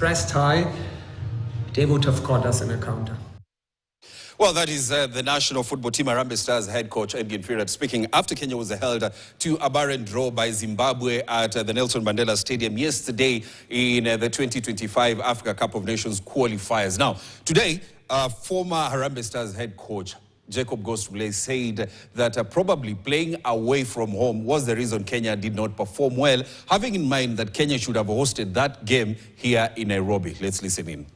pressed high, they would have caught us in a counter. Well, that is the national football team, Harambee Stars head coach Edwin Firat speaking after Kenya was held to a barren draw by Zimbabwe at the Nelson Mandela Stadium yesterday in the 2025 Africa Cup of Nations qualifiers. Now, today, former Harambee Stars head coach Jacob Ghost-Mulee said that probably playing away from home was the reason Kenya did not perform well, having in mind that Kenya should have hosted that game here in Nairobi. Let's listen in.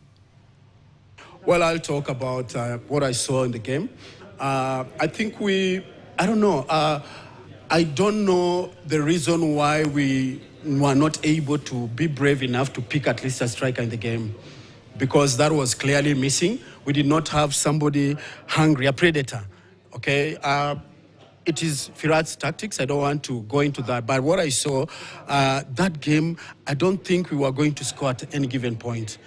Well, I'll talk about what I saw in the game. I think I don't know. I don't know the reason why we were not able to be brave enough to pick at least a striker in the game, because that was clearly missing. We did not have somebody hungry, a predator, okay? It is Firat's tactics. I don't want to go into that. But what I saw, that game, I don't think we were going to score at any given point.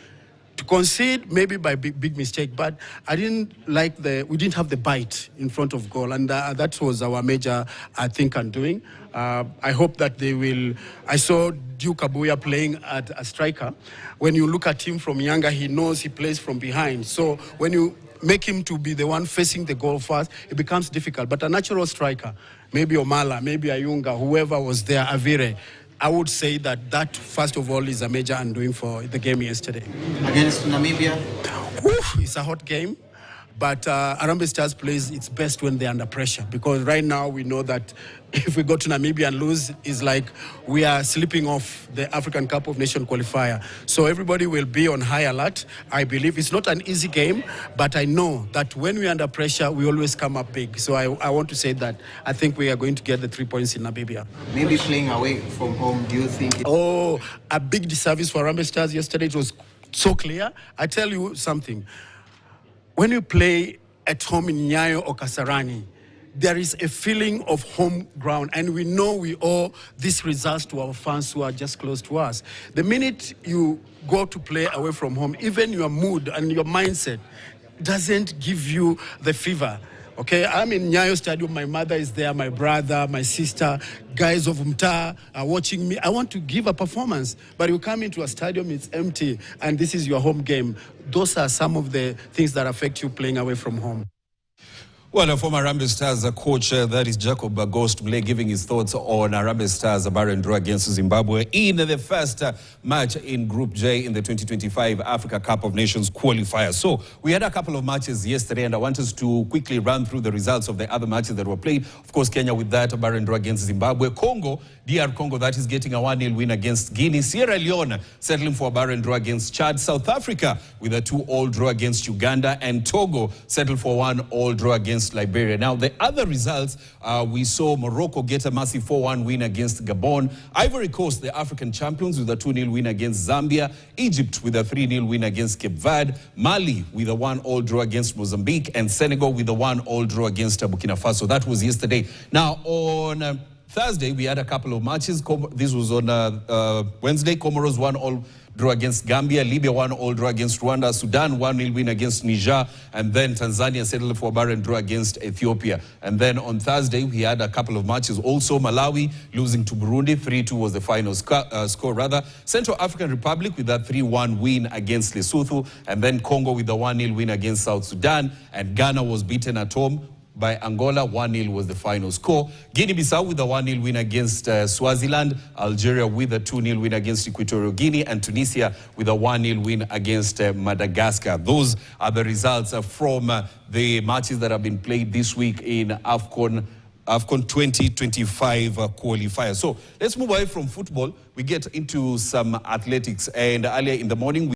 To concede, maybe by big mistake, but I didn't like we didn't have the bite in front of goal, and that was our major, I think, undoing. I hope that they will. I saw Duke Abuya playing at a striker. When you look at him from younger, he knows he plays from behind. So when you make him to be the one facing the goal first, it becomes difficult. But a natural striker, maybe Omala, maybe Ayunga, whoever was there, Avire, I would say that first of all, is a major undoing for the game yesterday. Against Namibia? It's a hot game, but Harambee Stars plays its best when they're under pressure, because right now we know that if we go to Namibia and lose, it's like we are slipping off the African Cup of Nations qualifier. So everybody will be on high alert. I believe it's not an easy game, but I know that when we're under pressure, we always come up big. So I want to say that I think we are going to get the 3 points in Namibia. Maybe playing away from home, do you think? Oh, a big disservice for Harambee Stars yesterday. It was so clear. I tell you something. When you play at home in Nyayo or Kasarani, there is a feeling of home ground, and we know we owe these results to our fans who are just close to us. The minute you go to play away from home, even your mood and your mindset doesn't give you the fever. Okay, I'm in Nyayo Stadium, my mother is there, my brother, my sister, guys of Mta are watching me. I want to give a performance, but you come into a stadium, it's empty, and this is your home game. Those are some of the things that affect you playing away from home. Well, a former Harambee Stars coach, that is Jacob Ghost-Mulee, giving his thoughts on Harambee Stars' barren draw against Zimbabwe in the first match in Group J in the 2025 Africa Cup of Nations qualifiers. So we had a couple of matches yesterday, and I want us to quickly run through the results of the other matches that were played. Of course, Kenya with that barren draw against Zimbabwe. DR Congo, that is getting a 1-0 win against Guinea. Sierra Leone settling for a barren draw against Chad. South Africa with a 2-2 draw against Uganda. And Togo settled for 1-1 draw against Liberia. Now, the other results, we saw Morocco get a massive 4-1 win against Gabon. Ivory Coast, the African champions, with a 2-0 win against Zambia. Egypt with a 3-0 win against Cape Verde. Mali with a 1-1 draw against Mozambique. And Senegal with a 1-1 draw against Burkina Faso. That was yesterday. Now, on Thursday, we had a couple of matches. This was on Wednesday. Comoros 1-1 draw against Gambia. Libya 1-1 draw against Rwanda. Sudan 1-0 win against Niger. And then Tanzania settled for a barren draw against Ethiopia. And then on Thursday, we had a couple of matches. Also, Malawi losing to Burundi. 3-2 was the final score rather. Central African Republic with a 3-1 win against Lesotho. And then Congo with a 1-0 win against South Sudan. And Ghana was beaten at home by Angola. 1-0 was the final score. Guinea-Bissau with a 1-0 win against Swaziland. Algeria with a 2-0 win against Equatorial Guinea. And Tunisia with a 1-0 win against Madagascar. Those are the results from the matches that have been played this week in AFCON 2025 qualifiers. So let's move away from football. We get into some athletics. And earlier in the morning,